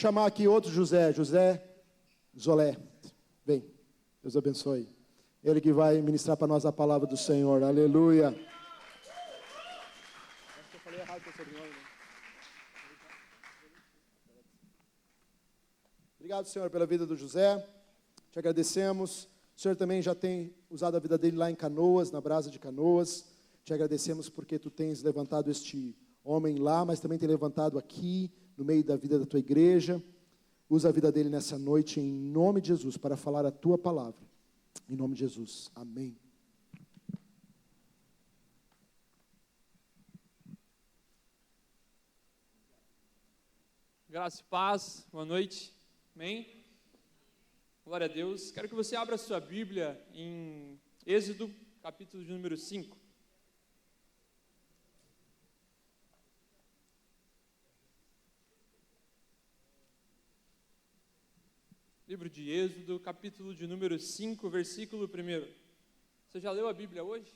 Chamar aqui outro José Zolé. Vem, Deus abençoe. Ele que vai ministrar para nós a palavra do Senhor. Aleluia. Acho que eu falei errado o seu sobrenome, né? Obrigado, Senhor, pela vida do José. Te agradecemos. O Senhor também já tem usado a vida dele lá em Canoas, na Brasa de Canoas. Te agradecemos porque tu tens levantado este homem lá, mas também tem levantado aqui, no meio da vida da tua igreja. Usa a vida dele nessa noite, em nome de Jesus, para falar a tua palavra. Em nome de Jesus. Amém. Graça e paz, boa noite. Amém? Glória a Deus. Quero que você abra a sua Bíblia em Êxodo, capítulo de número 5. Livro de Êxodo, capítulo de número 5, versículo 1. Você já leu a Bíblia hoje?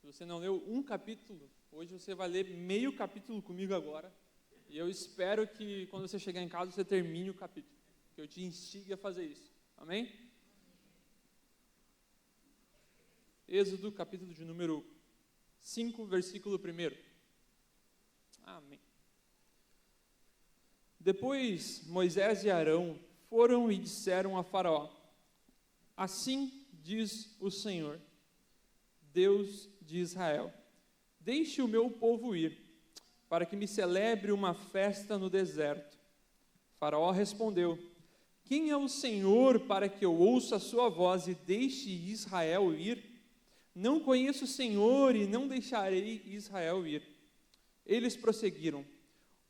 Se você não leu um capítulo, hoje você vai ler meio capítulo comigo agora. E eu espero que quando você chegar em casa você termine o capítulo, que eu te instigue a fazer isso. Amém? Êxodo, capítulo de número 5, versículo 1. Amém. Depois Moisés e Arão foram e disseram a Faraó: assim diz o Senhor, Deus de Israel: deixe o meu povo ir, para que me celebre uma festa no deserto. Faraó respondeu: quem é o Senhor para que eu ouça a sua voz e deixe Israel ir? Não conheço o Senhor e não deixarei Israel ir. Eles prosseguiram: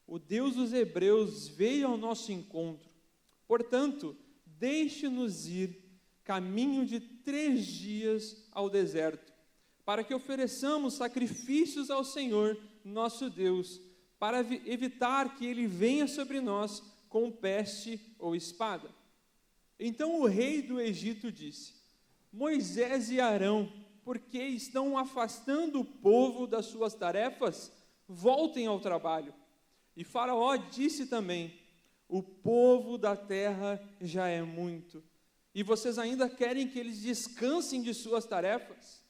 o Deus dos hebreus veio ao nosso encontro. Portanto, deixe-nos ir caminho de 3 dias ao deserto, para que ofereçamos sacrifícios ao Senhor, nosso Deus, para evitar que Ele venha sobre nós com peste ou espada. Então o rei do Egito disse: Moisés e Arão, por que estão afastando o povo das suas tarefas? Voltem ao trabalho. E Faraó disse também: o povo da terra já é muito, e vocês ainda querem que eles descansem de suas tarefas?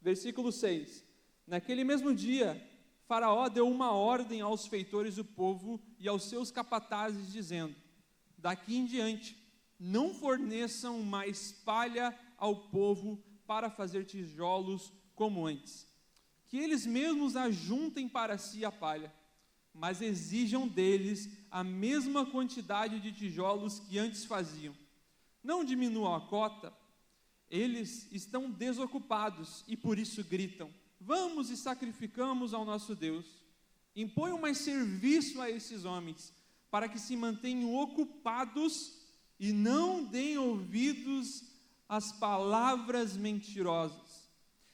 Versículo 6. Naquele mesmo dia, Faraó deu uma ordem aos feitores do povo e aos seus capatazes, dizendo: daqui em diante, não forneçam mais palha ao povo para fazer tijolos como antes. Que eles mesmos ajuntem para si a palha, mas exijam deles a mesma quantidade de tijolos que antes faziam. Não diminuam a cota. Eles estão desocupados e por isso gritam: vamos e sacrificamos ao nosso Deus. Imponham mais serviço a esses homens, para que se mantenham ocupados e não deem ouvidos às palavras mentirosas.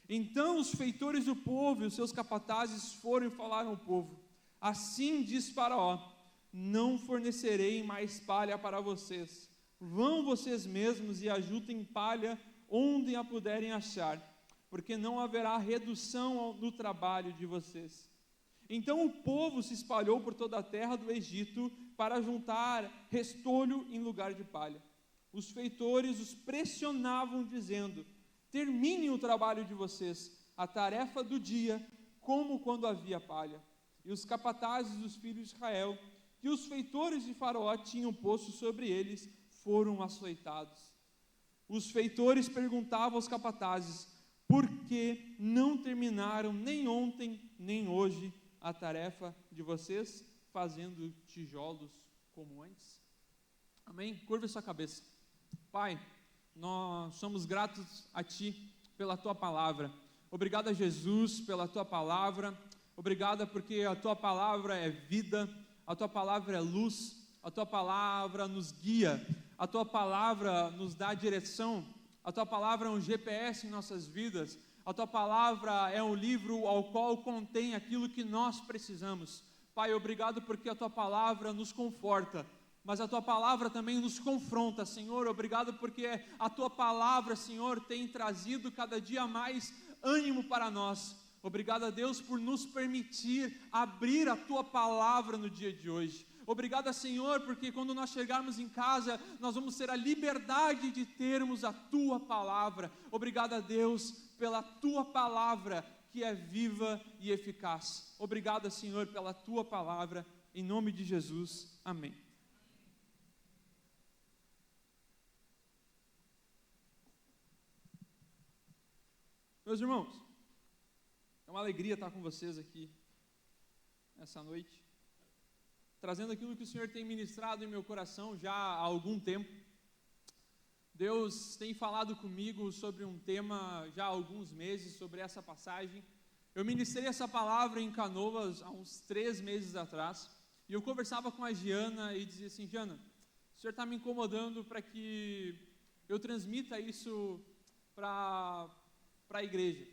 Então os feitores do povo e os seus capatazes foram e falaram ao povo: assim diz Faraó: não fornecerei mais palha para vocês. Vão vocês mesmos e ajuntem palha onde a puderem achar, porque não haverá redução no trabalho de vocês. Então o povo se espalhou por toda a terra do Egito para juntar restolho em lugar de palha. Os feitores os pressionavam, dizendo: terminem o trabalho de vocês, a tarefa do dia, como quando havia palha. E os capatazes dos filhos de Israel, que os feitores de Faraó tinham posto sobre eles, foram açoitados. Os feitores perguntavam aos capatazes: por que não terminaram nem ontem, nem hoje, a tarefa de vocês, fazendo tijolos como antes? Amém? Curva sua cabeça. Pai, nós somos gratos a Ti pela Tua palavra. Obrigado a Jesus pela Tua palavra. Obrigado porque a Tua palavra é vida, a Tua palavra é luz, a Tua palavra nos guia, a Tua palavra nos dá direção, a Tua palavra é um GPS em nossas vidas, a Tua palavra é um livro ao qual contém aquilo que nós precisamos. Pai, obrigado porque a Tua palavra nos conforta, mas a Tua palavra também nos confronta, Senhor. Obrigado porque a Tua palavra, Senhor, tem trazido cada dia mais ânimo para nós. Obrigado a Deus por nos permitir abrir a Tua palavra no dia de hoje. Obrigado, Senhor, porque quando nós chegarmos em casa, nós vamos ter a liberdade de termos a Tua palavra. Obrigado a Deus pela Tua palavra, que é viva e eficaz. Obrigado, Senhor, pela Tua palavra, em nome de Jesus. Amém. Meus irmãos, é uma alegria estar com vocês aqui essa noite, trazendo aquilo que o Senhor tem ministrado em meu coração já há algum tempo. Deus tem falado comigo sobre um tema já há alguns meses, sobre essa passagem. Eu ministrei essa palavra em Canoas há uns 3 meses atrás, e eu conversava com a Giana e dizia assim: Giana, o Senhor está me incomodando para que eu transmita isso para a igreja.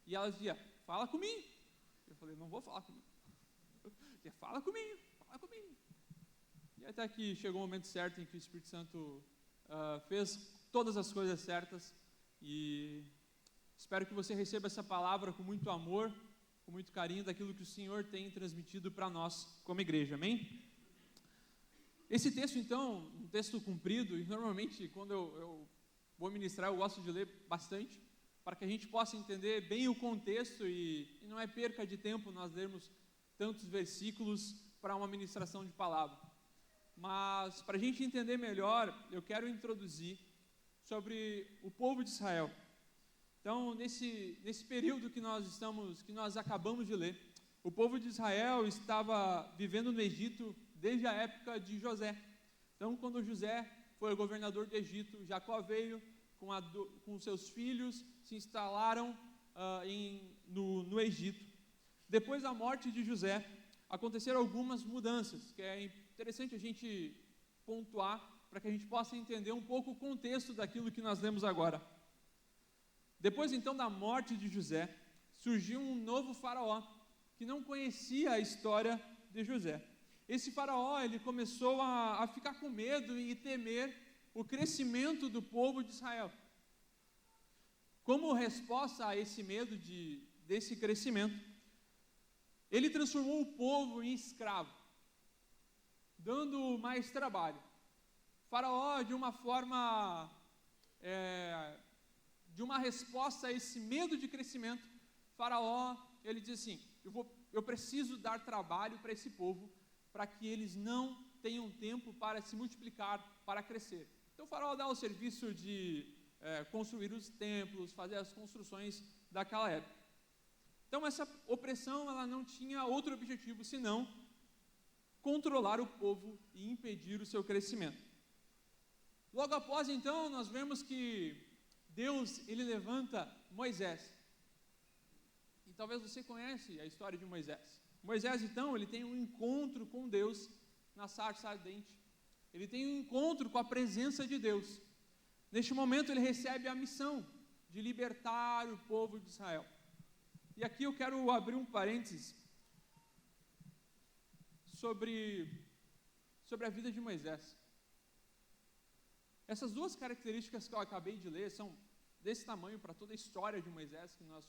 E ela dizia: fala comigo. Eu falei: não vou falar comigo. Fala comigo. E até que chegou o momento certo em que o Espírito Santo fez todas as coisas certas, e espero que você receba essa palavra com muito amor, com muito carinho, daquilo que o Senhor tem transmitido para nós como igreja, amém? Esse texto, então, um texto comprido, e normalmente quando eu vou ministrar eu gosto de ler bastante, para que a gente possa entender bem o contexto, e não é perca de tempo nós lermos tantos versículos para uma ministração de palavra. Mas, para a gente entender melhor, eu quero introduzir sobre o povo de Israel. Então, nesse período que nós acabamos de ler, o povo de Israel estava vivendo no Egito desde a época de José. Então, quando José foi governador do Egito, Jacó veio com seus filhos, se instalaram no Egito. Depois da morte de José, aconteceram algumas mudanças, que é interessante a gente pontuar, para que a gente possa entender um pouco o contexto daquilo que nós lemos agora. Depois, então, da morte de José, surgiu um novo faraó, que não conhecia a história de José. Esse faraó, ele começou a ficar com medo e temer o crescimento do povo de Israel. Como resposta a esse medo desse crescimento, ele transformou o povo em escravo, dando mais trabalho. Faraó, de uma forma, de uma resposta a esse medo de crescimento, Faraó, ele diz assim: eu preciso dar trabalho para esse povo, para que eles não tenham tempo para se multiplicar, para crescer. Então, Faraó dá o serviço de construir os templos, fazer as construções daquela época. Então, essa opressão, ela não tinha outro objetivo senão controlar o povo e impedir o seu crescimento. Logo após, então, nós vemos que Deus, ele levanta Moisés. E talvez você conhece a história de Moisés. Moisés, então, ele tem um encontro com Deus na sarça ardente. Ele tem um encontro com a presença de Deus. Neste momento, ele recebe a missão de libertar o povo de Israel. E aqui eu quero abrir um parênteses sobre a vida de Moisés. Essas duas características que eu acabei de ler são desse tamanho para toda a história de Moisés que nós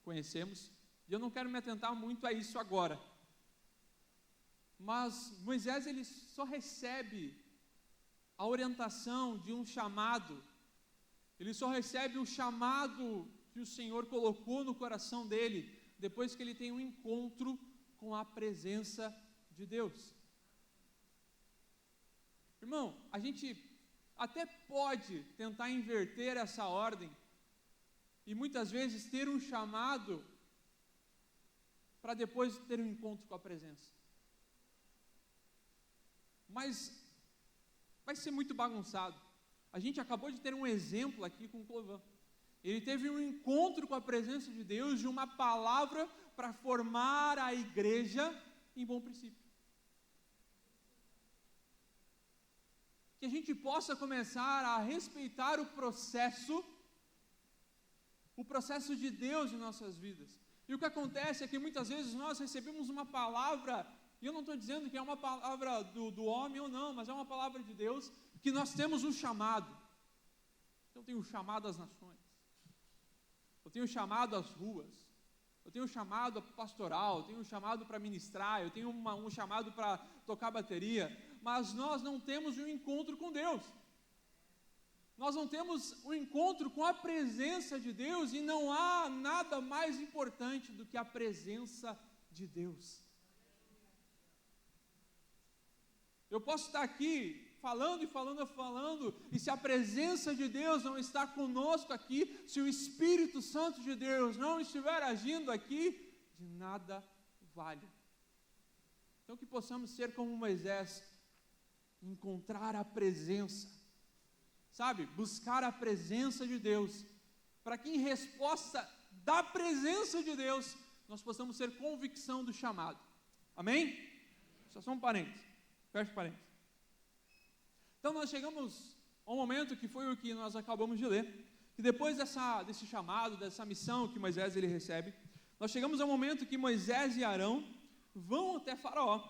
conhecemos, e eu não quero me atentar muito a isso agora. Mas Moisés, ele só recebe a orientação de um chamado, ele só recebe o chamado que o Senhor colocou no coração dele, depois que ele tem um encontro com a presença de Deus. Irmão, a gente até pode tentar inverter essa ordem, e muitas vezes ter um chamado, para depois ter um encontro com a presença. Mas vai ser muito bagunçado. A gente acabou de ter um exemplo aqui com o Clovan. Ele teve um encontro com a presença de Deus, de uma palavra para formar a igreja em bom princípio. Que a gente possa começar a respeitar o processo de Deus em nossas vidas. E o que acontece é que muitas vezes nós recebemos uma palavra, e eu não estou dizendo que é uma palavra do homem ou não, mas é uma palavra de Deus, que nós temos um chamado. Então, eu tenho um chamado às nações, eu tenho um chamado às ruas, eu tenho um chamado pastoral, eu tenho um chamado para ministrar, eu tenho um chamado para tocar bateria, mas nós não temos um encontro com Deus. Nós não temos um encontro com a presença de Deus, e não há nada mais importante do que a presença de Deus. Eu posso estar aqui falando, e se a presença de Deus não está conosco aqui, se o Espírito Santo de Deus não estiver agindo aqui, de nada vale. Então que possamos ser como Moisés, encontrar a presença, sabe, buscar a presença de Deus, para que em resposta da presença de Deus, nós possamos ter convicção do chamado. Amém? Só um parênteses, fecha parênteses. Então nós chegamos a um momento que foi o que nós acabamos de ler, que depois desse chamado, dessa missão que Moisés ele recebe, nós chegamos ao momento que Moisés e Arão vão até Faraó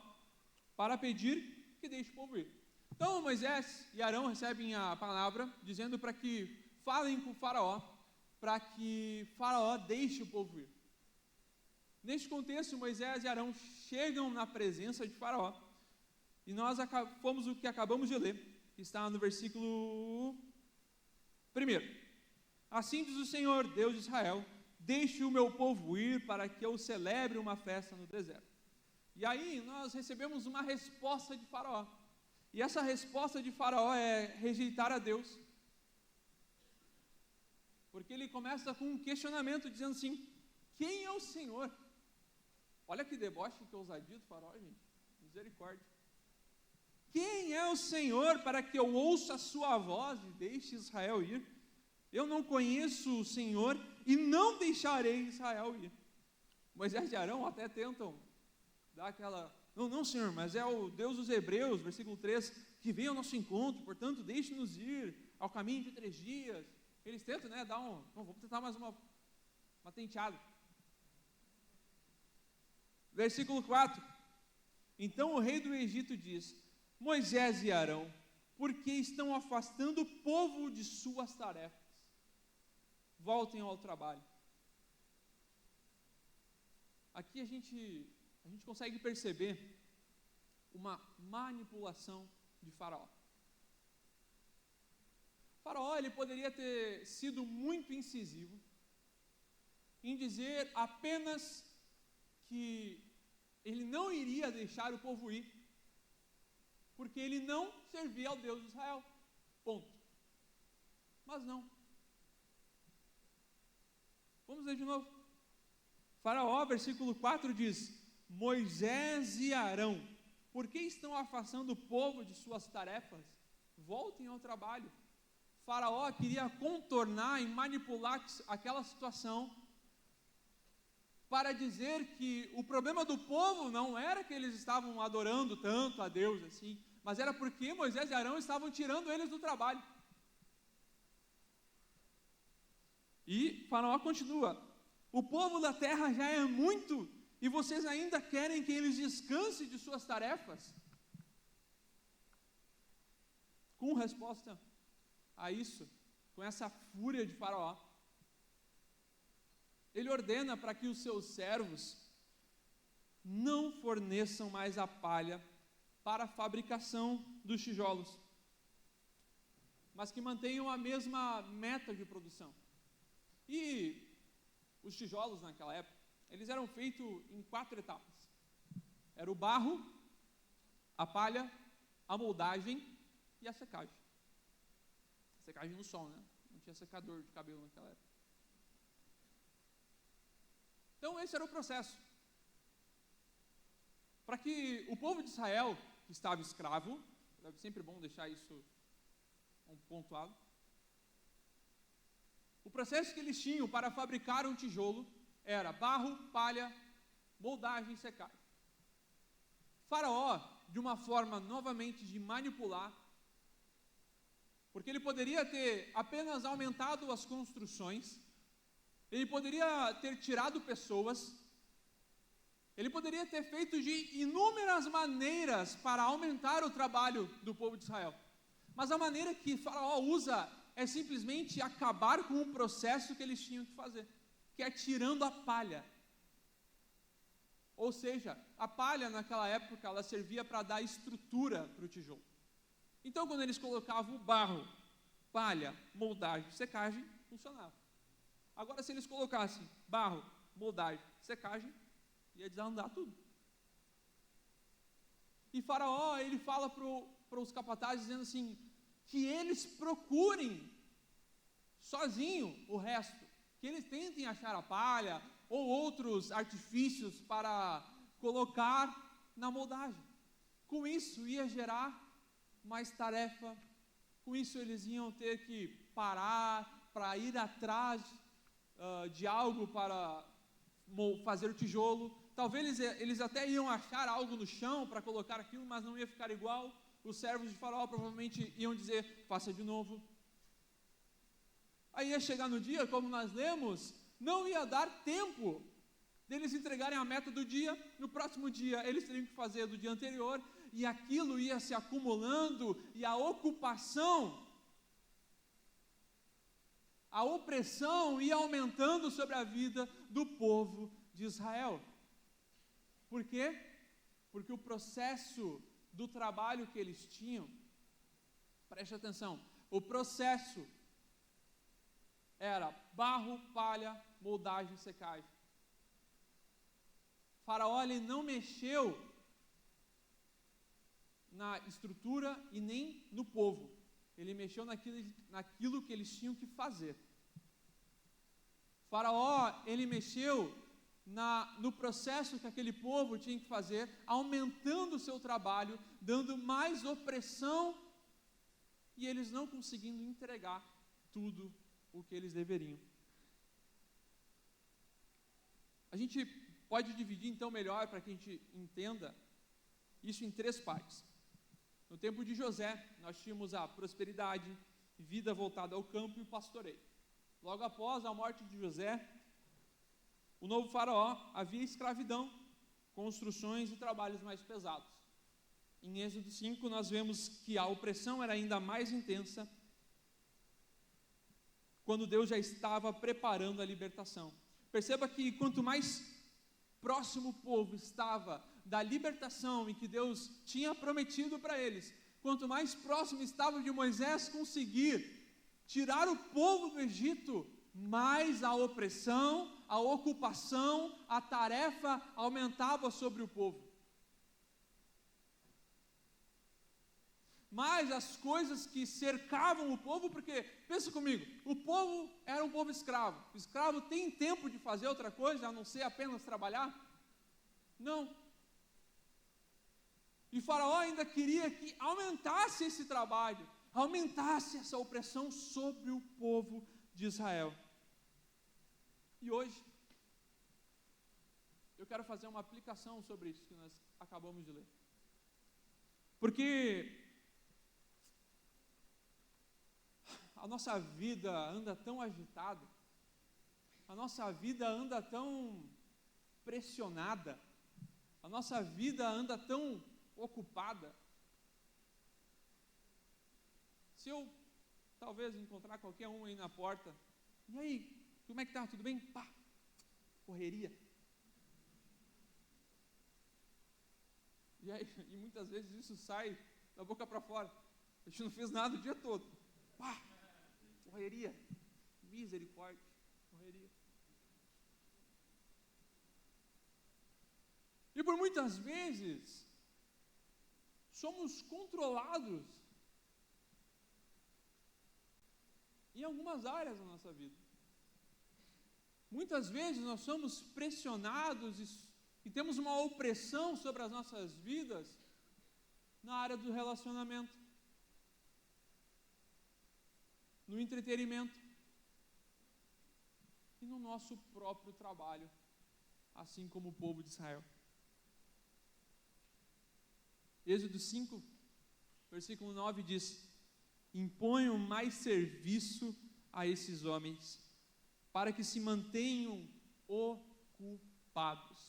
para pedir que deixe o povo ir. Então Moisés e Arão recebem a palavra dizendo para que falem com o Faraó, para que Faraó deixe o povo ir. Neste contexto, Moisés e Arão chegam na presença de Faraó, e nós fomos o que acabamos de ler, que está no versículo 1. Assim diz o Senhor, Deus de Israel, deixe o meu povo ir para que eu celebre uma festa no deserto. E aí nós recebemos uma resposta de Faraó, e essa resposta de Faraó é rejeitar a Deus, porque ele começa com um questionamento, dizendo assim: quem é o Senhor? Olha que deboche, que ousadia do Faraó, gente, misericórdia. Quem é o Senhor para que eu ouça a sua voz e deixe Israel ir? Eu não conheço o Senhor e não deixarei Israel ir. Moisés e Arão até tentam dar aquela... Não, Senhor, mas é o Deus dos Hebreus, versículo 3, que vem ao nosso encontro, portanto, deixe-nos ir ao caminho de 3 dias. Eles tentam, dar vamos tentar mais uma tenteada. Versículo 4. Então o rei do Egito diz: Moisés e Arão, por que estão afastando o povo de suas tarefas? Voltem ao trabalho. Aqui a gente consegue perceber uma manipulação de Faraó. Faraó, ele poderia ter sido muito incisivo em dizer apenas que ele não iria deixar o povo ir, porque ele não servia ao Deus de Israel, ponto. Mas não. Vamos ler de novo. Faraó, versículo 4 diz: Moisés e Arão, por que estão afastando o povo de suas tarefas? Voltem ao trabalho. Faraó queria contornar e manipular aquela situação para dizer que o problema do povo não era que eles estavam adorando tanto a Deus assim, mas era porque Moisés e Arão estavam tirando eles do trabalho. E Faraó continua: o povo da terra já é muito, e vocês ainda querem que eles descansem de suas tarefas? Com resposta a isso, com essa fúria de Faraó, ele ordena para que os seus servos não forneçam mais a palha para a fabricação dos tijolos, mas que mantenham a mesma meta de produção. E os tijolos naquela época, eles eram feitos em 4 etapas. Era o barro, a palha, a moldagem e a secagem. Secagem no sol, não tinha secador de cabelo naquela época. Então esse era o processo. Para que o povo de Israel, que estava escravo, é sempre bom deixar isso pontuado, o processo que eles tinham para fabricar um tijolo era barro, palha, moldagem e secagem. Faraó, de uma forma novamente de manipular, porque ele poderia ter apenas aumentado as construções, ele poderia ter tirado pessoas, ele poderia ter feito de inúmeras maneiras para aumentar o trabalho do povo de Israel. Mas a maneira que Faraó usa é simplesmente acabar com o processo que eles tinham que fazer, que é tirando a palha, Ou seja, a palha naquela época, ela servia para dar estrutura para o tijolo. Então, quando eles colocavam o barro, palha, moldagem, secagem, funcionava. Agora, se eles colocassem barro, moldagem, secagem, ia desandar tudo. E Faraó, ele fala para os capatazes, dizendo assim, que eles procurem sozinho o resto, que eles tentem achar a palha ou outros artifícios para colocar na moldagem. Com isso ia gerar mais tarefa, com isso eles iam ter que parar para ir atrás de algo para fazer o tijolo. Talvez eles até iam achar algo no chão para colocar aquilo, mas não ia ficar igual. Os servos de Faraó provavelmente iam dizer, faça de novo. Aí ia chegar no dia, como nós lemos, não ia dar tempo deles entregarem a meta do dia. No próximo dia eles teriam que fazer do dia anterior, e aquilo ia se acumulando, e a ocupação, a opressão ia aumentando sobre a vida do povo de Israel. Por quê? Porque o processo do trabalho que eles tinham, preste atenção, o processo era barro, palha, moldagem, secagem. Faraó, ele não mexeu na estrutura e nem no povo. Ele mexeu naquilo que eles tinham que fazer. Faraó, ele mexeu no processo que aquele povo tinha que fazer, aumentando o seu trabalho, dando mais opressão, e eles não conseguindo entregar tudo o que eles deveriam. A gente pode dividir então melhor, para que a gente entenda isso, em 3 partes. No tempo de José, nós tínhamos a prosperidade, vida voltada ao campo e o pastoreio. Logo após a morte de José, o novo faraó, havia escravidão, construções e trabalhos mais pesados. Em Êxodo 5, nós vemos que a opressão era ainda mais intensa, quando Deus já estava preparando a libertação. Perceba que quanto mais próximo o povo estava da libertação em que Deus tinha prometido para eles, quanto mais próximo estava de Moisés conseguir tirar o povo do Egito, mais a opressão, a ocupação, a tarefa aumentava sobre o povo. Mas as coisas que cercavam o povo, porque, pensa comigo, o povo era um povo escravo. O escravo tem tempo de fazer outra coisa, a não ser apenas trabalhar? Não. E Faraó ainda queria que aumentasse esse trabalho, aumentasse essa opressão sobre o povo de Israel. E hoje, eu quero fazer uma aplicação sobre isso que nós acabamos de ler. Porque a nossa vida anda tão agitada, a nossa vida anda tão pressionada, a nossa vida anda tão ocupada. Se eu talvez encontrar qualquer um aí na porta, e aí, como é que tá? Tudo bem? Pá, correria. E muitas vezes isso sai da boca para fora. A gente não fez nada o dia todo. Pá, correria, misericórdia, correria. E por muitas vezes, somos controlados em algumas áreas da nossa vida. Muitas vezes nós somos pressionados e temos uma opressão sobre as nossas vidas na área do relacionamento, no entretenimento e no nosso próprio trabalho, assim como o povo de Israel. Êxodo 5, versículo 9 diz: imponham mais serviço a esses homens, para que se mantenham ocupados.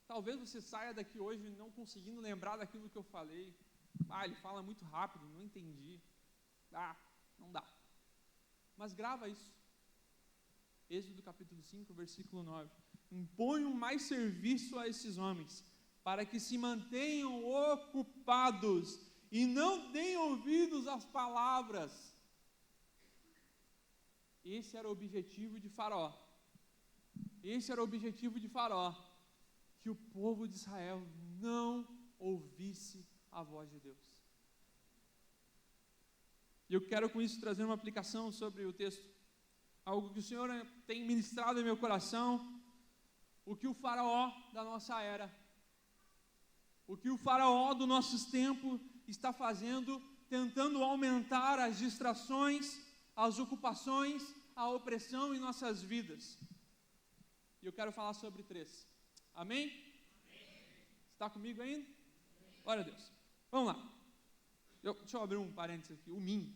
Talvez você saia daqui hoje não conseguindo lembrar daquilo que eu falei. Ele fala muito rápido, não entendi. Não dá. Mas grava isso. Êxodo capítulo 5, versículo 9. imponham mais serviço a esses homens, para que se mantenham ocupados e não deem ouvidos às palavras. Esse era o objetivo de Faraó. Esse era o objetivo de Faraó, que o povo de Israel não ouvisse a voz de Deus. E eu quero com isso trazer uma aplicação sobre o texto, algo que o Senhor tem ministrado em meu coração, o que o Faraó da nossa era, o que o Faraó dos nossos tempos está fazendo, tentando aumentar as distrações, as ocupações, a opressão em nossas vidas. E eu quero falar sobre 3. Amém? Está comigo ainda? Glória a Deus. Vamos lá. Deixa eu abrir um parênteses aqui. O Min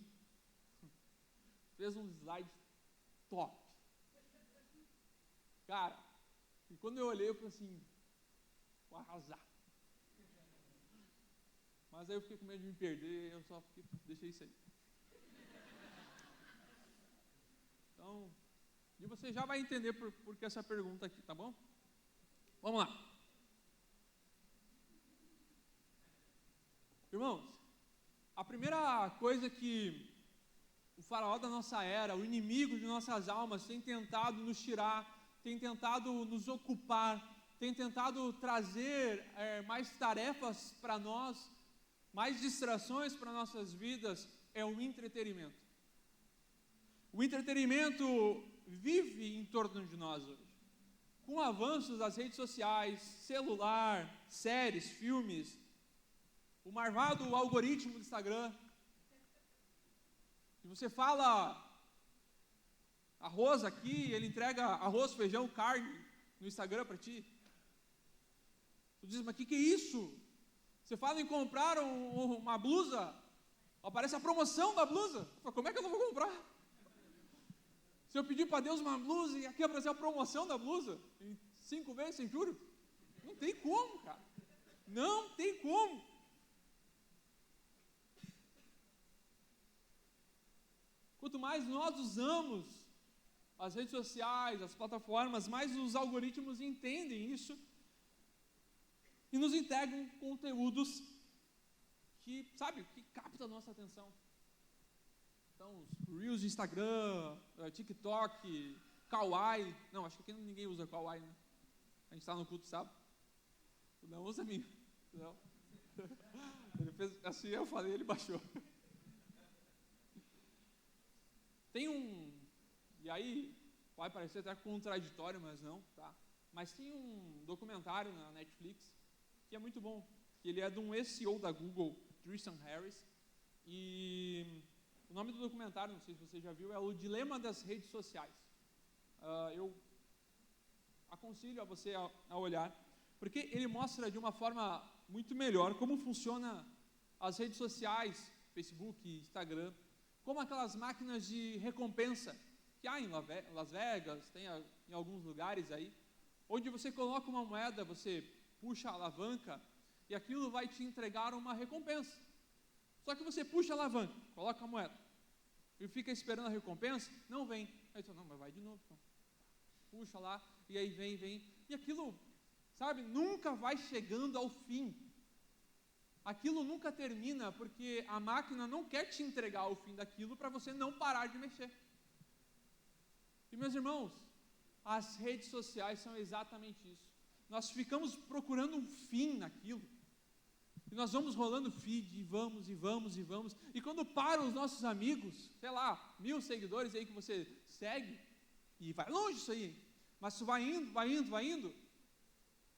fez um slide top. Cara, e quando eu olhei, eu falei assim, vou arrasar. Mas aí eu fiquei com medo de me perder, eu só deixei isso aí. Então, e você já vai entender por que essa pergunta aqui, tá bom? Vamos lá. Irmãos, a primeira coisa que o Faraó da nossa era, o inimigo de nossas almas, tem tentado nos tirar, tem tentado nos ocupar, tem tentado trazer mais tarefas para nós, mais distrações para nossas vidas, é o entretenimento. O entretenimento vive em torno de nós hoje. Com o avanço das redes sociais, celular, séries, filmes, o marvado algoritmo do Instagram, e você fala arroz aqui, ele entrega arroz, feijão, carne no Instagram para ti. Tu diz, mas que é isso? Você fala em comprar uma blusa, aparece a promoção da blusa. Como é que eu não vou comprar? Se eu pedir para Deus uma blusa e aqui aparecer a promoção da blusa, em 5 vezes sem juros, não tem como, cara. Não tem como. Quanto mais nós usamos as redes sociais, as plataformas, mais os algoritmos entendem isso e nos entregam conteúdos que, sabe, que captam a nossa atenção. Então, os Reels de Instagram, TikTok, Kawaii. Não, acho que aqui ninguém usa Kawaii, né? A gente está no culto, sabe? Não usa minha. Não. Ele fez assim, eu falei, ele baixou. Tem e aí vai parecer até contraditório, mas não, tá? Mas tem um documentário na Netflix que é muito bom, que ele é de um ex-CEO da Google, Tristan Harris, e o nome do documentário, não sei se você já viu, é O Dilema das Redes Sociais. Eu aconselho a você a olhar, porque ele mostra de uma forma muito melhor como funciona as redes sociais, Facebook, Instagram, como aquelas máquinas de recompensa que há em Las Vegas, tem em alguns lugares aí, onde você coloca uma moeda, você puxa a alavanca e aquilo vai te entregar uma recompensa. Só que você puxa a alavanca, coloca a moeda e fica esperando a recompensa, não vem. Aí você, não, mas vai de novo. Então. Puxa lá e aí vem. E aquilo, sabe, nunca vai chegando ao fim. Aquilo nunca termina, porque a máquina não quer te entregar o fim daquilo para você não parar de mexer. E meus irmãos, as redes sociais são exatamente isso. Nós ficamos procurando um fim naquilo. E nós vamos rolando feed, e vamos. E quando param os nossos amigos, sei lá, 1000 seguidores aí que você segue, e vai longe isso aí, mas tu vai indo,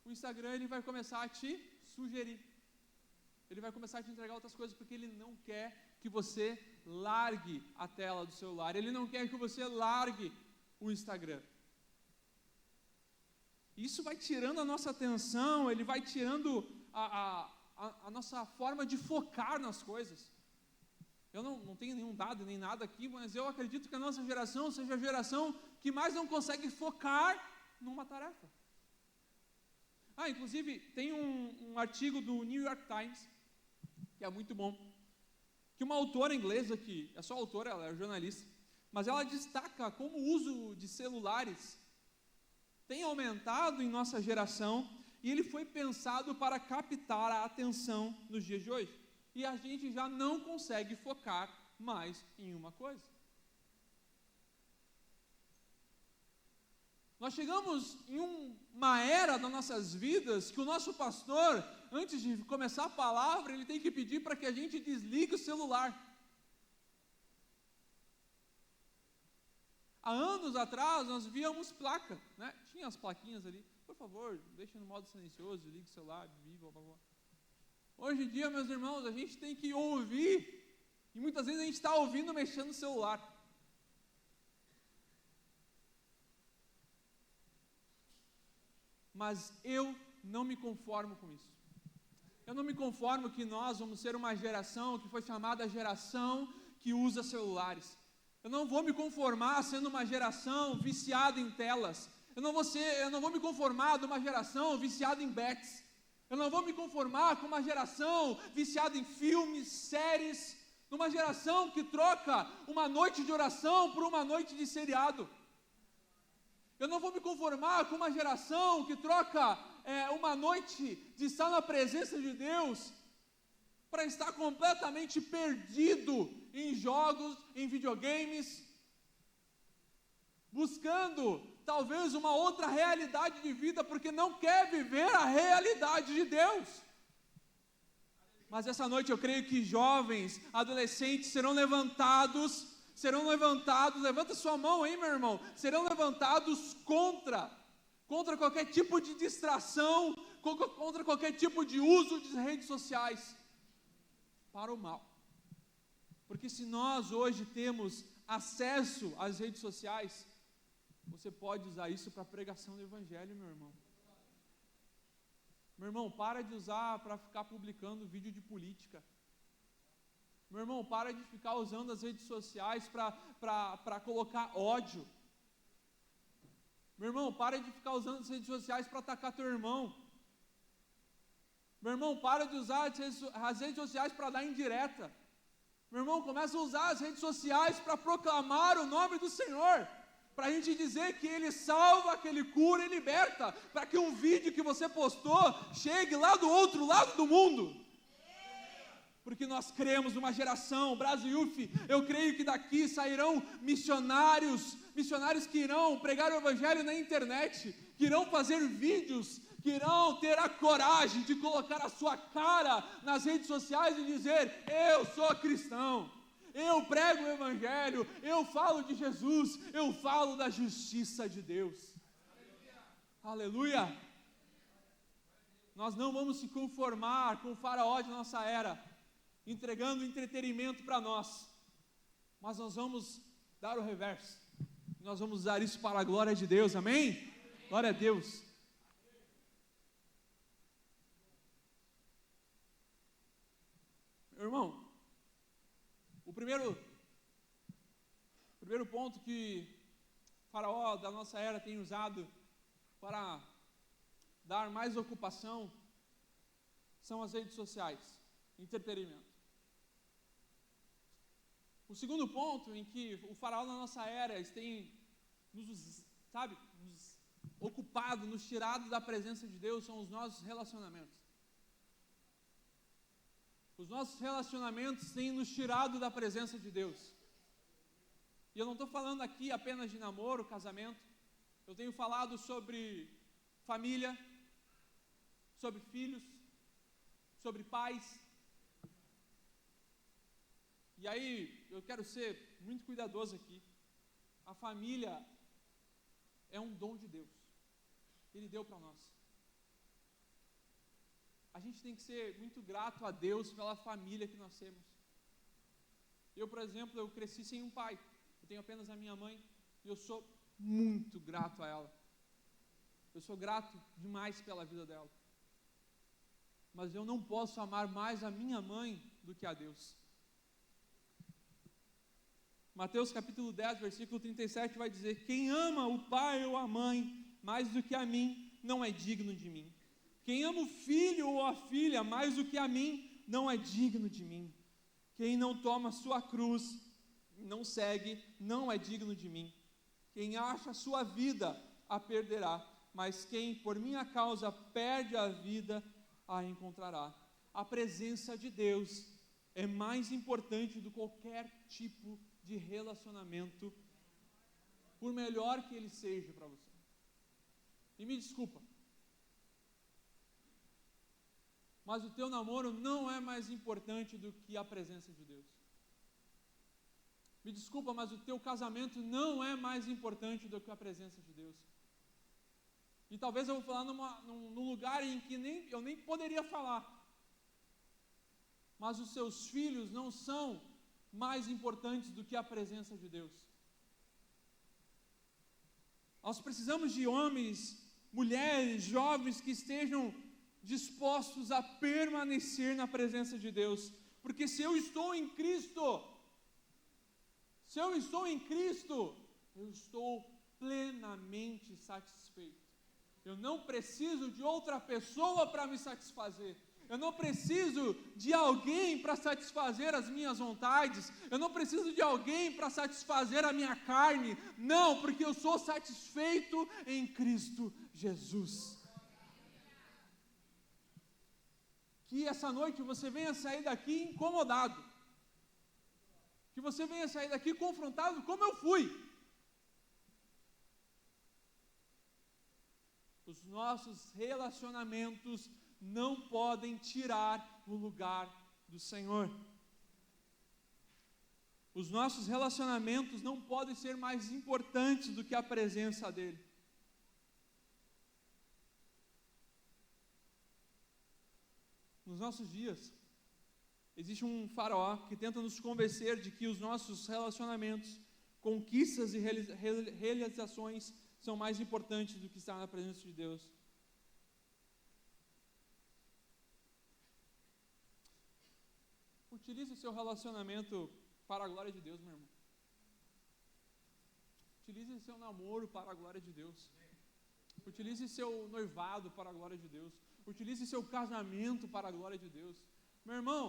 o Instagram ele vai começar a te sugerir. Ele vai começar a te entregar outras coisas, porque ele não quer que você largue a tela do celular, ele não quer que você largue o Instagram. Isso vai tirando a nossa atenção, ele vai tirando a nossa forma de focar nas coisas. Eu não tenho nenhum dado, nem nada aqui, mas eu acredito que a nossa geração seja a geração que mais não consegue focar numa tarefa. Inclusive, tem um artigo do New York Times, que é muito bom, que uma autora inglesa, que é só autora, ela é jornalista, mas ela destaca como o uso de celulares tem aumentado em nossa geração, e ele foi pensado para captar a atenção nos dias de hoje. E a gente já não consegue focar mais em uma coisa. Nós chegamos em uma era das nossas vidas que o nosso pastor, antes de começar a palavra, ele tem que pedir para que a gente desligue o celular. Há anos atrás, nós víamos placa, né? Tinha as plaquinhas ali, por favor, deixe no modo silencioso, ligue o celular, blá, blá, blá. Hoje em dia, meus irmãos, a gente tem que ouvir, e muitas vezes a gente está ouvindo mexendo no celular. Mas eu não me conformo com isso. Eu não me conformo que nós vamos ser uma geração que foi chamada geração que usa celulares. Eu não vou me conformar sendo uma geração viciada em telas. Eu não vou me conformar de uma geração viciada em bets. Eu não vou me conformar com uma geração viciada em filmes, séries, numa geração que troca uma noite de oração por uma noite de seriado. Eu não vou me conformar com uma geração que troca uma noite de estar na presença de Deus para estar completamente perdido em jogos, em videogames, buscando talvez uma outra realidade de vida, porque não quer viver a realidade de Deus. Mas essa noite eu creio que jovens, adolescentes serão levantados, levanta sua mão aí, meu irmão, serão levantados contra qualquer tipo de distração, contra qualquer tipo de uso de redes sociais, para o mal. Porque se nós hoje temos acesso às redes sociais, você pode usar isso para a pregação do Evangelho, meu irmão. Meu irmão, para de usar para ficar publicando vídeo de política. Meu irmão, para de ficar usando as redes sociais para colocar ódio. Meu irmão, para de ficar usando as redes sociais para atacar teu irmão. Meu irmão, para de usar as redes sociais para dar indireta. Meu irmão, começa a usar as redes sociais para proclamar o nome do Senhor, para a gente dizer que Ele salva, que Ele cura e liberta, para que um vídeo que você postou chegue lá do outro lado do mundo. Porque nós cremos numa geração, Brasil UF, eu creio que daqui sairão missionários que irão pregar o Evangelho na internet, que irão fazer vídeos, que irão ter a coragem de colocar a sua cara nas redes sociais e dizer: eu sou cristão, eu prego o Evangelho, eu falo de Jesus, eu falo da justiça de Deus. Aleluia! Nós não vamos se conformar com o faraó de nossa era, entregando entretenimento para nós, mas nós vamos dar o reverso, nós vamos usar isso para a glória de Deus, amém? Glória a Deus. Meu irmão, o primeiro ponto que o faraó da nossa era tem usado para dar mais ocupação são as redes sociais, entretenimento. O segundo ponto em que o faraó da nossa era tem nos ocupado, nos tirado da presença de Deus, são os nossos relacionamentos. Os nossos relacionamentos têm nos tirado da presença de Deus. E eu não estou falando aqui apenas de namoro, casamento. Eu tenho falado sobre família, sobre filhos, sobre pais. E aí, eu quero ser muito cuidadoso aqui. A família é um dom de Deus. Ele deu para nós. A gente tem que ser muito grato a Deus pela família que nós temos. Eu, por exemplo, eu cresci sem um pai. Eu tenho apenas a minha mãe. E eu sou muito grato a ela. Eu sou grato demais pela vida dela. Mas eu não posso amar mais a minha mãe do que a Deus. Mateus capítulo 10, versículo 37 vai dizer: quem ama o pai ou a mãe mais do que a mim, não é digno de mim. Quem ama o filho ou a filha mais do que a mim, não é digno de mim. Quem não toma sua cruz, não segue, não é digno de mim. Quem acha a sua vida, a perderá. mas quem por minha causa perde a vida, a encontrará. A presença de Deus é mais importante do que qualquer tipo de relacionamento, por melhor que ele seja para você. E me desculpa, mas o teu namoro não é mais importante do que a presença de Deus. Me desculpa, mas o teu casamento não é mais importante do que a presença de Deus. E talvez eu vou falar num lugar em que eu nem poderia falar. Mas os seus filhos não são mais importantes do que a presença de Deus. Nós precisamos de homens, mulheres, jovens que estejam dispostos a permanecer na presença de Deus. Porque se eu estou em Cristo, eu estou plenamente satisfeito. Eu não preciso de outra pessoa para me satisfazer. Eu não preciso de alguém para satisfazer as minhas vontades. Eu não preciso de alguém para satisfazer a minha carne. Não, porque eu sou satisfeito em Cristo Jesus. Que essa noite você venha sair daqui incomodado. Que você venha sair daqui confrontado como eu fui. Os nossos relacionamentos não podem tirar o lugar do Senhor. Os nossos relacionamentos não podem ser mais importantes do que a presença dEle. Nos nossos dias, existe um faraó que tenta nos convencer de que os nossos relacionamentos, conquistas e realizações são mais importantes do que estar na presença de Deus. Utilize o seu relacionamento para a glória de Deus, meu irmão. Utilize o seu namoro para a glória de Deus. Utilize seu noivado para a glória de Deus. Utilize seu casamento para a glória de Deus. Meu irmão,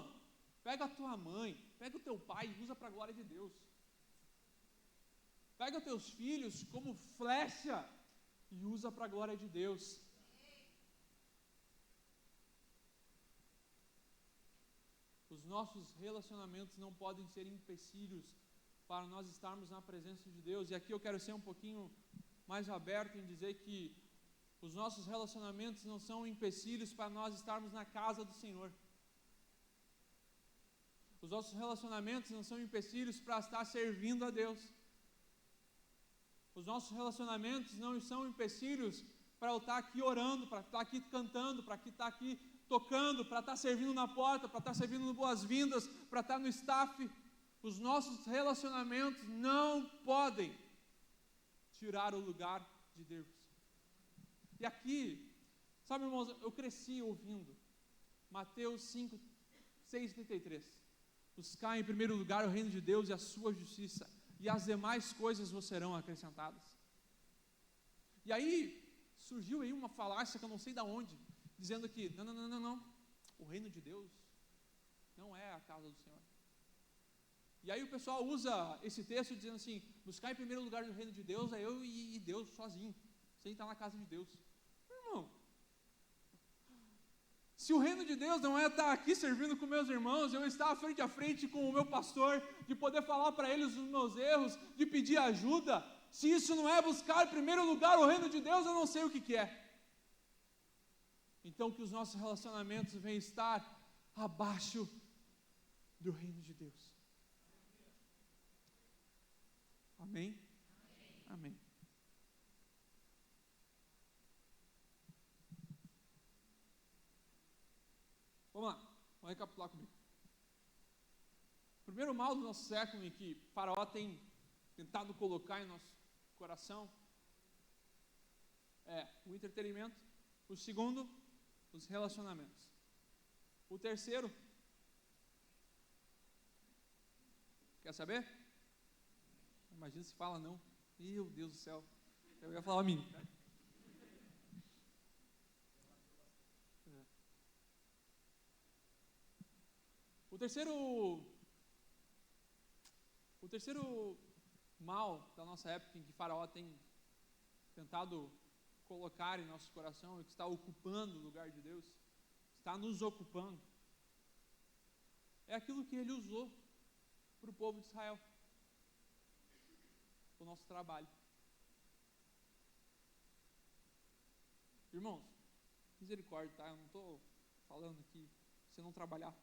pega a tua mãe, pega o teu pai e usa para a glória de Deus. Pega teus filhos como flecha e usa para a glória de Deus. Os nossos relacionamentos não podem ser empecilhos para nós estarmos na presença de Deus. E aqui eu quero ser um pouquinho mais aberto em dizer que os nossos relacionamentos não são empecilhos para nós estarmos na casa do Senhor. Os nossos relacionamentos não são empecilhos para estar servindo a Deus. Os nossos relacionamentos não são empecilhos para eu estar aqui orando, para estar aqui cantando, para estar aqui tocando, para estar servindo na porta, para estar servindo no boas-vindas, para estar no staff. Os nossos relacionamentos não podem tirar o lugar de Deus. E aqui, sabe, irmãos, eu cresci ouvindo Mateus 5, 6,33. Buscar em primeiro lugar o reino de Deus e a sua justiça, e as demais coisas vos serão acrescentadas. E aí, surgiu aí uma falácia que eu não sei de onde, dizendo que, não, o reino de Deus não é a casa do Senhor. E aí o pessoal usa esse texto dizendo assim, buscar em primeiro lugar o reino de Deus, é eu e Deus sozinho, sem estar na casa de Deus. Irmão, se o reino de Deus não é estar aqui servindo com meus irmãos, eu estar frente a frente com o meu pastor, de poder falar para eles os meus erros, de pedir ajuda, se isso não é buscar em primeiro lugar o reino de Deus, eu não sei o que é. Então que os nossos relacionamentos venham estar abaixo do reino de Deus. Amém? Amém. Vamos lá, vamos recapitular comigo. O primeiro mal do nosso século, em que Faraó tem tentado colocar em nosso coração, é o entretenimento. O segundo, os relacionamentos. O terceiro, quer saber? Imagina se fala não. Meu Deus do céu, eu ia falar a mim. O terceiro mal da nossa época, em que Faraó tem tentado colocar em nosso coração e que está ocupando o lugar de Deus, está nos ocupando, é aquilo que Ele usou para o povo de Israel, o nosso trabalho. Irmãos, misericórdia, tá? Eu não estou falando aqui você não trabalhar.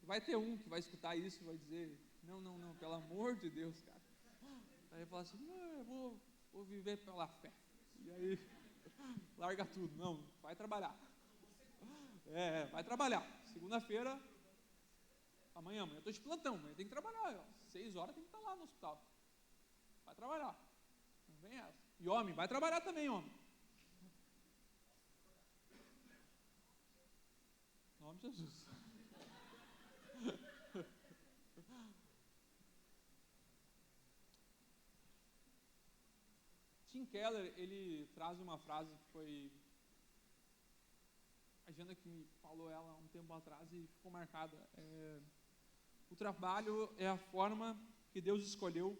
Vai ter um que vai escutar isso e vai dizer, não, pelo amor de Deus, cara. Aí ele fala assim, eu vou viver pela fé. E aí, larga tudo. Não, vai trabalhar. Vai trabalhar. Segunda-feira, amanhã eu estou de plantão, amanhã tem que trabalhar. 6 horas tem que estar lá no hospital. Vai trabalhar. Não vem essa. E homem, vai trabalhar também, homem. Em nome de Jesus. Tim Keller, ele traz uma frase que foi a Jana que me falou ela há um tempo atrás e ficou marcada. O trabalho é a forma que Deus escolheu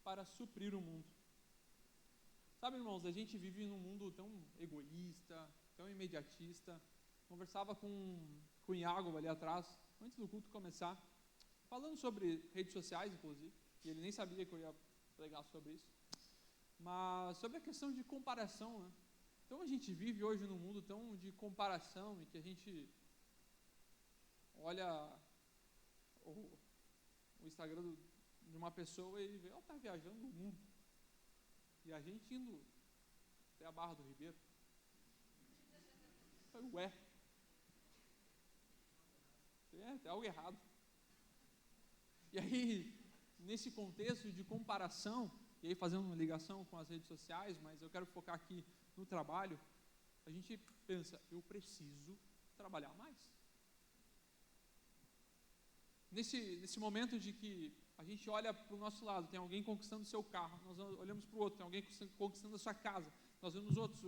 para suprir o mundo. Sabe, irmãos, a gente vive num mundo tão egoísta, tão imediatista. Conversava com o Iago ali atrás, antes do culto começar, falando sobre redes sociais, inclusive, e ele nem sabia que eu ia pregar sobre isso, mas sobre a questão de comparação, né? Então a gente vive hoje num mundo tão de comparação, em que a gente olha o Instagram de uma pessoa e vê, ela está viajando no mundo, e a gente indo até a Barra do Ribeiro. Ué, tem algo errado. E aí, nesse contexto de comparação, e aí fazendo uma ligação com as redes sociais, mas eu quero focar aqui no trabalho, a gente pensa, eu preciso trabalhar mais. Nesse momento de que a gente olha para o nosso lado, tem alguém conquistando o seu carro, nós olhamos para o outro, tem alguém conquistando a sua casa, nós vemos outros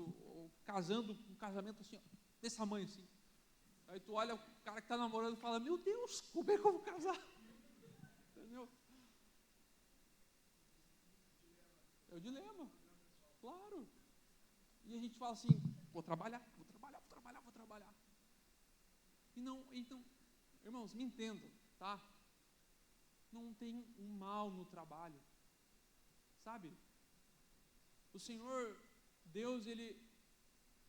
casando um casamento assim, desse tamanho assim. Aí tu olha o cara que está namorando e fala, meu Deus, como é que eu vou casar? Entendeu? É o dilema, claro. E a gente fala assim, vou trabalhar. E não, então, irmãos, me entendam, tá? Não tem um mal no trabalho, sabe? O Senhor, Deus, Ele,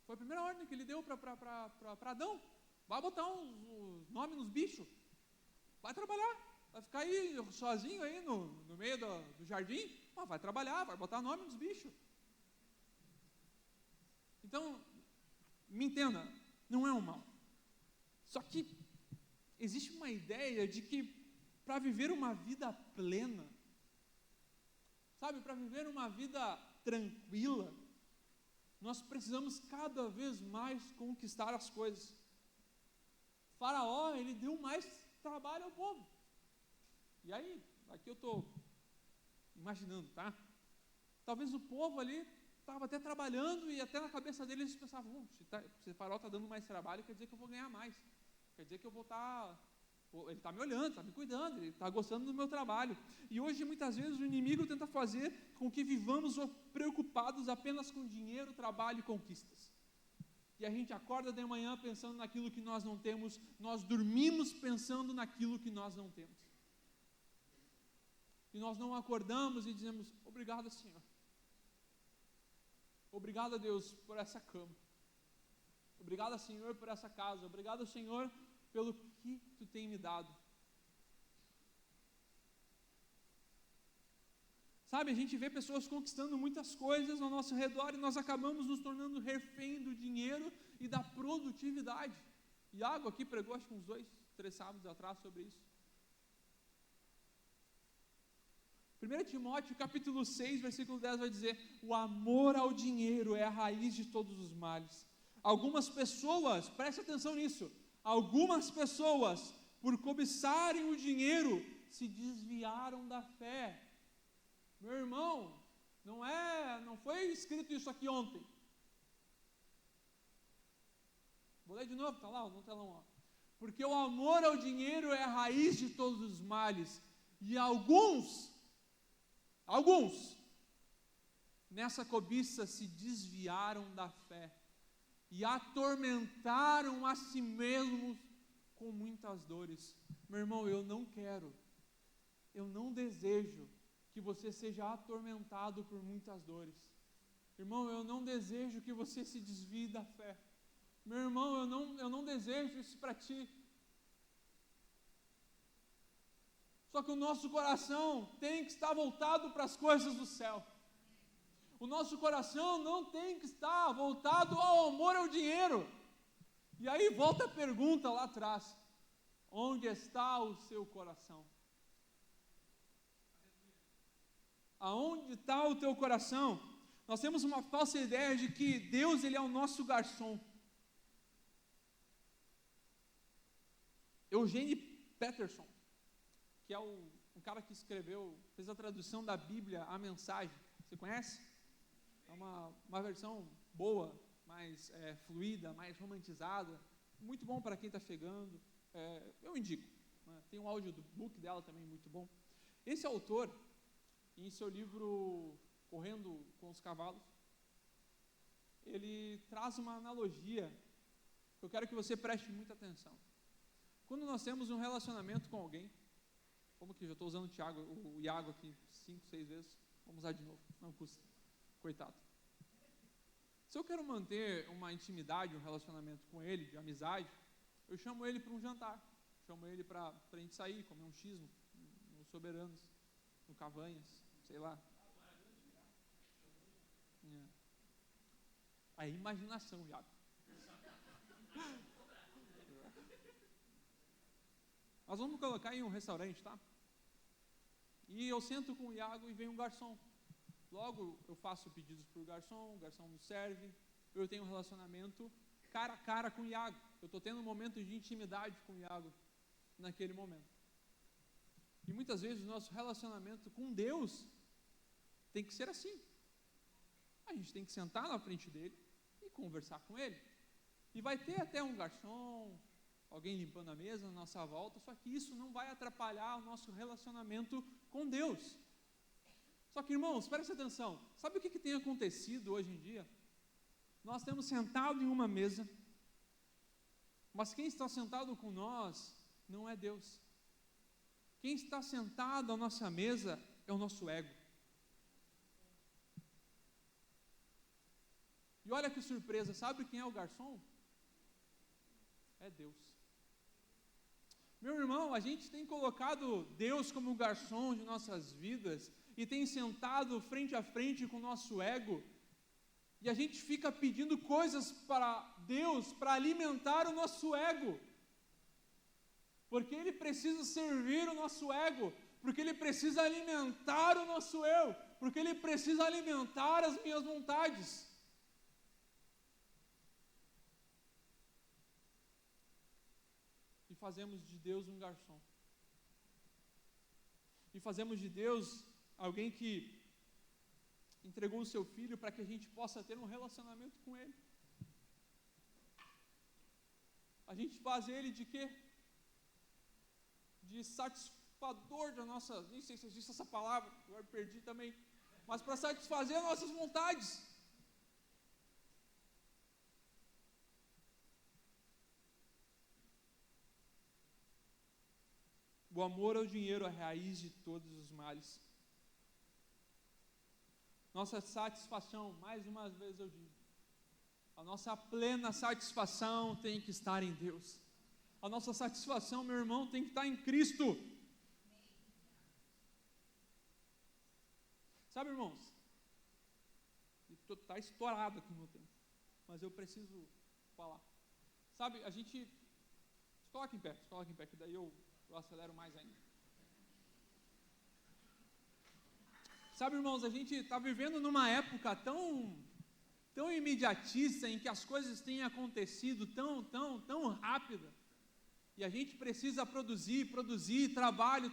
foi a primeira ordem que Ele deu para Adão. Vai botar os nomes nos bichos, vai trabalhar, vai ficar aí sozinho aí no meio do jardim, vai trabalhar, vai botar nome nos bichos. Então, me entenda, não é um mal. Só que existe uma ideia de que para viver uma vida plena, sabe, para viver uma vida tranquila, nós precisamos cada vez mais conquistar as coisas. Faraó, ele deu mais trabalho ao povo. E aí, aqui eu estou imaginando, tá? Talvez o povo ali estava até trabalhando e até na cabeça deles eles pensavam, se o Faraó está dando mais trabalho, quer dizer que eu vou ganhar mais. Quer dizer que eu vou estar... ele está me olhando, está me cuidando, ele está gostando do meu trabalho. E hoje, muitas vezes, o inimigo tenta fazer com que vivamos preocupados apenas com dinheiro, trabalho e conquistas. E a gente acorda de manhã pensando naquilo que nós não temos, nós dormimos pensando naquilo que nós não temos. E nós não acordamos e dizemos, obrigado, Senhor. Obrigado, Deus, por essa cama. Obrigado, Senhor, por essa casa. Obrigado, Senhor, pelo que Tu tem me dado. Sabe, a gente vê pessoas conquistando muitas coisas ao nosso redor e nós acabamos nos tornando refém do dinheiro e da produtividade. Iago aqui pregou, acho que uns 2, 3 sábados atrás sobre isso. 1 Timóteo capítulo 6, versículo 10 vai dizer, o amor ao dinheiro é a raiz de todos os males. Algumas pessoas, preste atenção nisso, algumas pessoas, por cobiçarem o dinheiro, se desviaram da fé. Meu irmão, não foi escrito isso aqui ontem. Vou ler de novo, está lá no telão, ó. Porque o amor ao dinheiro é a raiz de todos os males. E alguns, nessa cobiça se desviaram da fé e atormentaram a si mesmos com muitas dores. Meu irmão, eu não desejo que você seja atormentado por muitas dores. Irmão, eu não desejo que você se desvie da fé. Meu irmão, eu não desejo isso para ti. Só que o nosso coração tem que estar voltado para as coisas do céu. O nosso coração não tem que estar voltado ao amor ao dinheiro. E aí volta a pergunta lá atrás: onde está o seu coração? Aonde está o teu coração? Nós temos uma falsa ideia de que Deus, Ele é o nosso garçom. Eugene Peterson, que é um cara que fez a tradução da Bíblia, a Mensagem. Você conhece? É uma versão boa, mais fluida, mais romantizada. Muito bom para quem está chegando. Eu indico. Né? Tem um audiobook dela também muito bom. Esse autor, em seu livro Correndo com os Cavalos, ele traz uma analogia que eu quero que você preste muita atenção. Quando nós temos um relacionamento com alguém, como que já estou usando o Iago aqui 5, 6 vezes, vamos usar de novo, não custa, coitado. Se eu quero manter uma intimidade, um relacionamento com ele, de amizade, eu chamo ele para um jantar, chamo ele para a gente sair, comer um X no Soberanos, no Cavanhas, sei lá. A imaginação, Iago. Nós vamos colocar em um restaurante, tá? E eu sento com o Iago e vem um garçom. Logo eu faço pedidos para o garçom nos serve. Eu tenho um relacionamento cara a cara com o Iago. Eu estou tendo um momento de intimidade com o Iago naquele momento. E muitas vezes o nosso relacionamento com Deus tem que ser assim. A gente tem que sentar na frente dele e conversar com ele. E vai ter até um garçom, alguém limpando a mesa na nossa volta, só que isso não vai atrapalhar o nosso relacionamento com Deus. Só que, irmãos, preste atenção, sabe o que tem acontecido hoje em dia? Nós temos sentado em uma mesa, mas quem está sentado com nós não é Deus. Quem está sentado à nossa mesa é o nosso ego. E olha que surpresa, sabe quem é o garçom? É Deus. Meu irmão, a gente tem colocado Deus como garçom de nossas vidas e tem sentado frente a frente com o nosso ego e a gente fica pedindo coisas para Deus para alimentar o nosso ego, porque Ele precisa servir o nosso ego, porque Ele precisa alimentar o nosso eu, porque Ele precisa alimentar as minhas vontades. E fazemos de Deus um garçom. E fazemos de Deus alguém que entregou o seu filho para que a gente possa ter um relacionamento com Ele. A gente faz Ele de quê? De satisfador da nossa, nem sei se existe essa palavra, agora perdi também, mas para satisfazer as nossas vontades. O amor ao dinheiro é a raiz de todos os males. Nossa satisfação, mais uma vez eu digo, a nossa plena satisfação tem que estar em Deus. A nossa satisfação, meu irmão, tem que estar em Cristo. Sabe, irmãos, está estourado aqui o meu tempo, mas eu preciso falar. Sabe, a gente, se coloca em pé, que daí eu acelero mais ainda. Sabe, irmãos, a gente está vivendo numa época tão imediatista, em que as coisas têm acontecido tão rápida, e a gente precisa produzir, trabalho,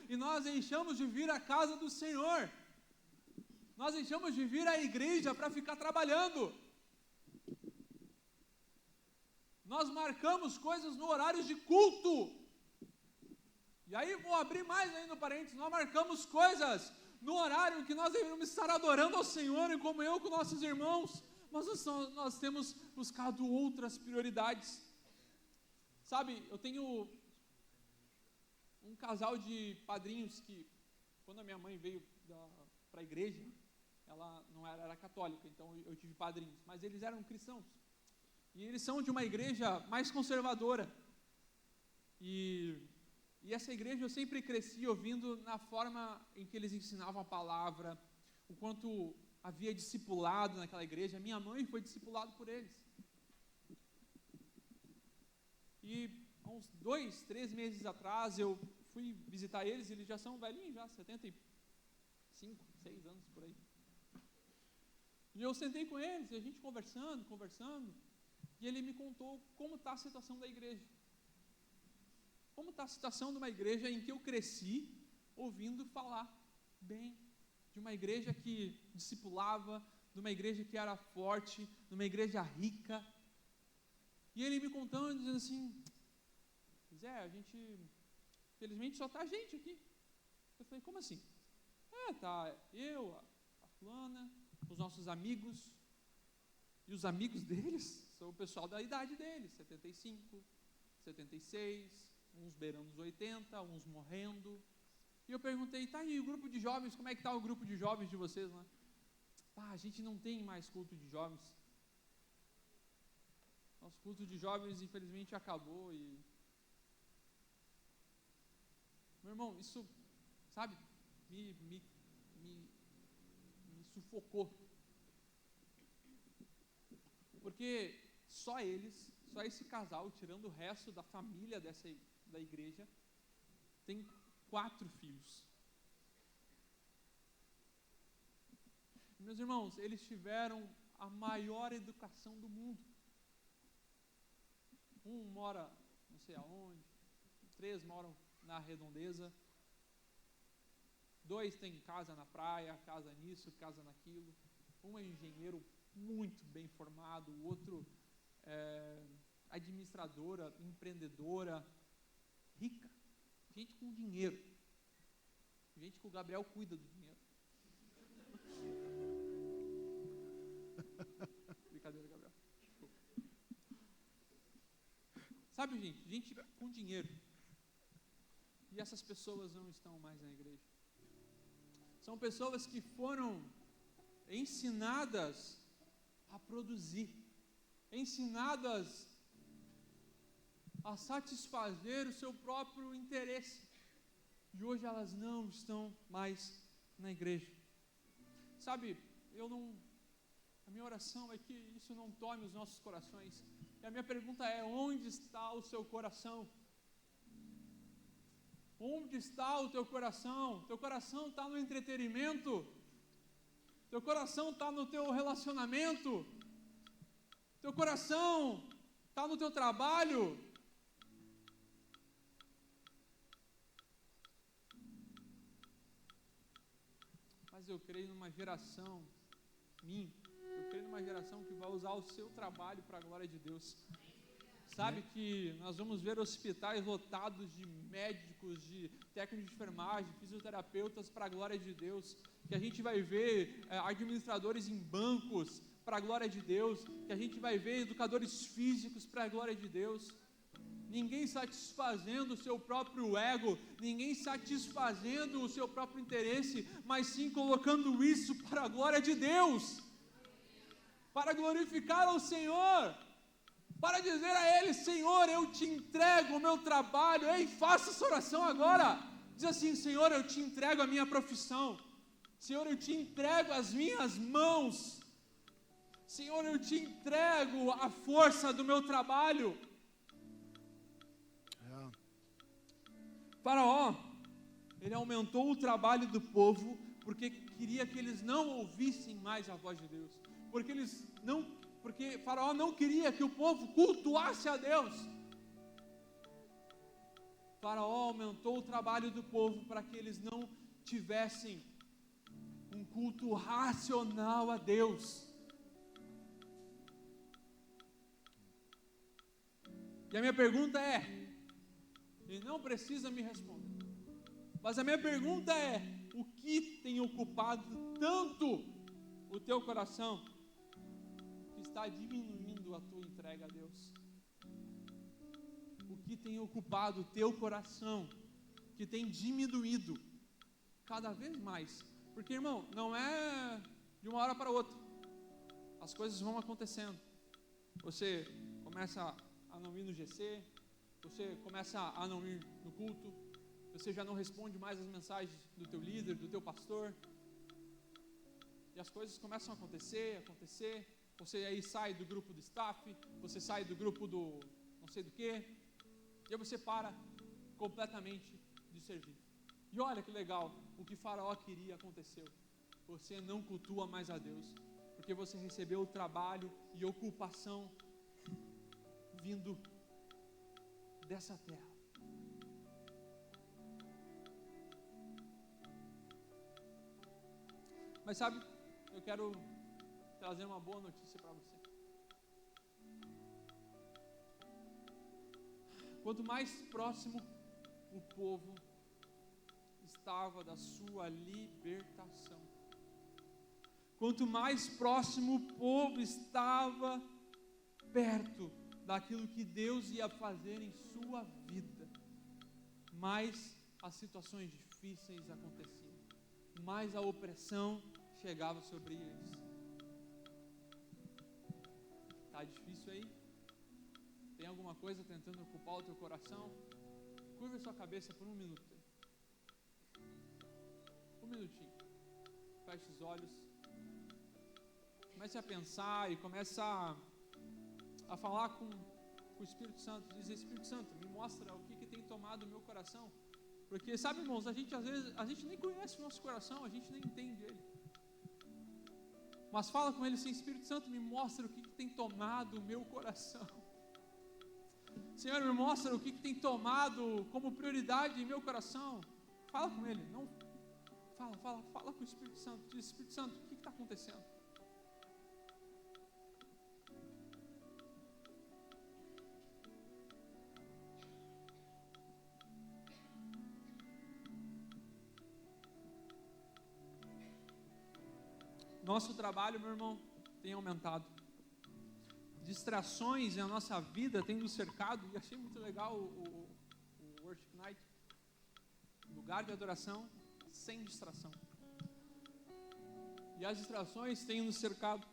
e nós deixamos de vir à casa do Senhor, nós deixamos de vir à igreja para ficar trabalhando. Nós marcamos coisas no horário de culto. E aí vou abrir mais ainda o parênteses. Nós marcamos coisas no horário que nós deveríamos estar adorando ao Senhor em comunhão com nossos irmãos, mas nós temos buscado outras prioridades. Sabe, eu tenho um casal de padrinhos que, quando a minha mãe veio para a igreja, ela não era católica, então eu tive padrinhos, mas eles eram cristãos. E eles são de uma igreja mais conservadora. E essa igreja eu sempre cresci ouvindo na forma em que eles ensinavam a palavra, o quanto havia discipulado naquela igreja. Minha mãe foi discipulada por eles. E há uns 2, 3 meses atrás eu fui visitar eles, eles já são velhinhos, já 75, 6 anos por aí. E eu sentei com eles, e a gente conversando, e ele me contou como está a situação da igreja. Como está a situação de uma igreja em que eu cresci ouvindo falar bem, de uma igreja que discipulava, de uma igreja que era forte, de uma igreja rica. E ele me contando, dizendo assim, Zé, a gente, felizmente só está a gente aqui. Eu falei, como assim? Tá eu, a fulana, os nossos amigos, e os amigos deles são o pessoal da idade deles, 75, 76, uns beirando os 80, uns morrendo. E eu perguntei, tá aí o grupo de jovens, como é que está o grupo de jovens de vocês lá? A gente não tem mais culto de jovens. Nosso culto de jovens infelizmente acabou. E meu irmão, isso, sabe, me sufocou. Porque só esse casal, tirando o resto da família da igreja, tem 4 filhos. Meus irmãos, eles tiveram a maior educação do mundo. Um mora não sei aonde, 3 moram na redondeza, 2 têm casa na praia, casa nisso, casa naquilo. Um é engenheiro muito bem formado, o outro é administradora, empreendedora, rica, gente com dinheiro, gente que o Gabriel cuida do dinheiro. Brincadeira, Gabriel. Desculpa. Sabe, gente com dinheiro. E essas pessoas não estão mais na igreja. São pessoas que foram ensinadas a produzir, ensinadas a satisfazer o seu próprio interesse. E hoje elas não estão mais na igreja. Sabe, a minha oração é que isso não tome os nossos corações. E a minha pergunta é, onde está o seu coração? Onde está o teu coração? Teu coração está no entretenimento? Teu coração está no teu relacionamento? Teu coração está no teu trabalho? Mas eu creio numa geração eu creio numa geração que vai usar o seu trabalho para a glória de Deus. Sabe que nós vamos ver hospitais lotados de médicos, de técnicos de enfermagem, fisioterapeutas para a glória de Deus, que a gente vai ver administradores em bancos para a glória de Deus, que a gente vai ver educadores físicos para a glória de Deus. Ninguém satisfazendo o seu próprio ego, ninguém satisfazendo o seu próprio interesse, mas sim colocando isso para a glória de Deus, para glorificar ao Senhor, para dizer a Ele, Senhor, eu te entrego o meu trabalho. Ei, faça essa oração agora, diz assim, Senhor, eu te entrego a minha profissão, Senhor, eu te entrego as minhas mãos, Senhor, eu te entrego a força do meu trabalho. Faraó, ele aumentou o trabalho do povo, porque queria que eles não ouvissem mais a voz de Deus, porque Faraó não queria que o povo cultuasse a Deus. Faraó aumentou o trabalho do povo para que eles não tivessem um culto racional a Deus. E a minha pergunta é, ele não precisa me responder, mas a minha pergunta é, o que tem ocupado tanto o teu coração que está diminuindo a tua entrega a Deus? O que tem ocupado o teu coração que tem diminuído cada vez mais? Porque, irmão, não é de uma hora para outra. As coisas vão acontecendo. Você começa a não ir no GC, você começa a não ir no culto, você já não responde mais as mensagens do teu líder, do teu pastor, e as coisas começam a acontecer, você aí sai do grupo do staff, você sai do grupo do não sei do que, e aí você para completamente de servir. E olha que legal, o que Faraó queria aconteceu. Você não cultua mais a Deus, porque você recebeu o trabalho e ocupação vindo dessa terra. Mas sabe, eu quero trazer uma boa notícia para você. Quanto mais próximo o povo estava da sua libertação, quanto mais próximo o povo estava perto daquilo que Deus ia fazer em sua vida, mais as situações difíceis aconteciam, mais a opressão chegava sobre eles. Está difícil aí? Tem alguma coisa tentando ocupar o teu coração? Curva a sua cabeça por um minuto. Um minutinho. Feche os olhos. Comece a pensar e comece a falar com o Espírito Santo. Diz: Espírito Santo, me mostra o que tem tomado o meu coração. Porque, sabe, irmãos, às vezes, a gente nem conhece o nosso coração, a gente nem entende ele. Mas fala com ele assim: Espírito Santo, me mostra o que tem tomado o meu coração. Senhor, me mostra o que tem tomado como prioridade em meu coração. Fala com ele, não, fala com o Espírito Santo. Diz: Espírito Santo, o que está acontecendo? Nosso trabalho, meu irmão, tem aumentado. Distrações na nossa vida têm nos cercado. E achei muito legal o Worship Night. Lugar de adoração sem distração. E as distrações têm nos cercado.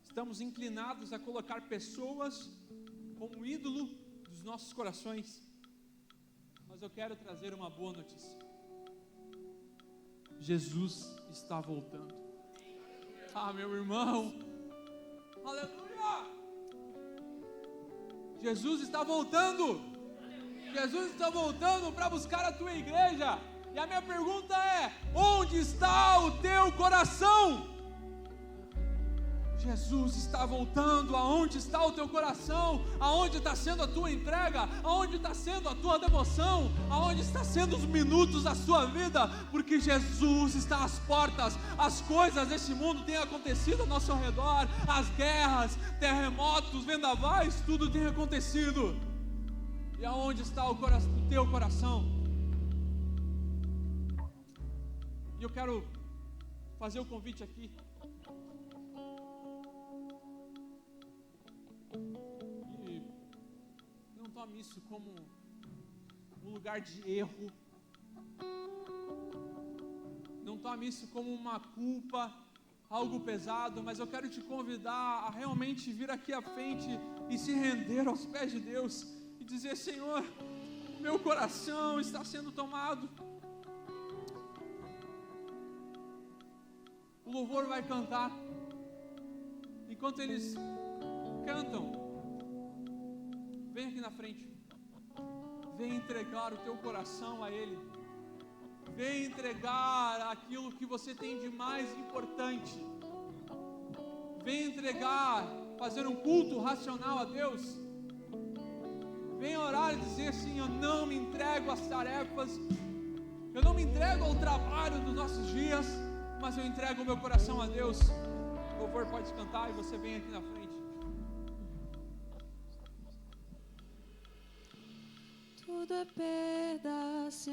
Estamos inclinados a colocar pessoas como ídolo dos nossos corações. Mas eu quero trazer uma boa notícia. Jesus está voltando. Ah, meu irmão, aleluia! Jesus está voltando. Jesus está voltando para buscar a tua igreja. E a minha pergunta é: onde está o teu coração? Jesus está voltando. Aonde está o teu coração? Aonde está sendo a tua entrega? Aonde está sendo a tua devoção? Aonde está sendo os minutos da sua vida? Porque Jesus está às portas. As coisas desse mundo têm acontecido ao nosso redor. As guerras, terremotos, vendavais, tudo tem acontecido. E aonde está o teu coração? E eu quero fazer o convite aqui. E não tome isso como um lugar de erro. Não tome isso como uma culpa, algo pesado, mas eu quero te convidar a realmente vir aqui à frente e se render aos pés de Deus e dizer: Senhor, meu coração está sendo tomado. O louvor vai cantar. Enquanto eles cantam, vem aqui na frente. Vem entregar o teu coração a Ele. Vem entregar aquilo que você tem de mais importante. Vem entregar, fazer um culto racional a Deus. Vem orar e dizer assim: eu não me entrego às tarefas, eu não me entrego ao trabalho dos nossos dias, mas eu entrego o meu coração a Deus. O louvor pode cantar e você vem aqui na frente. Tudo é perda se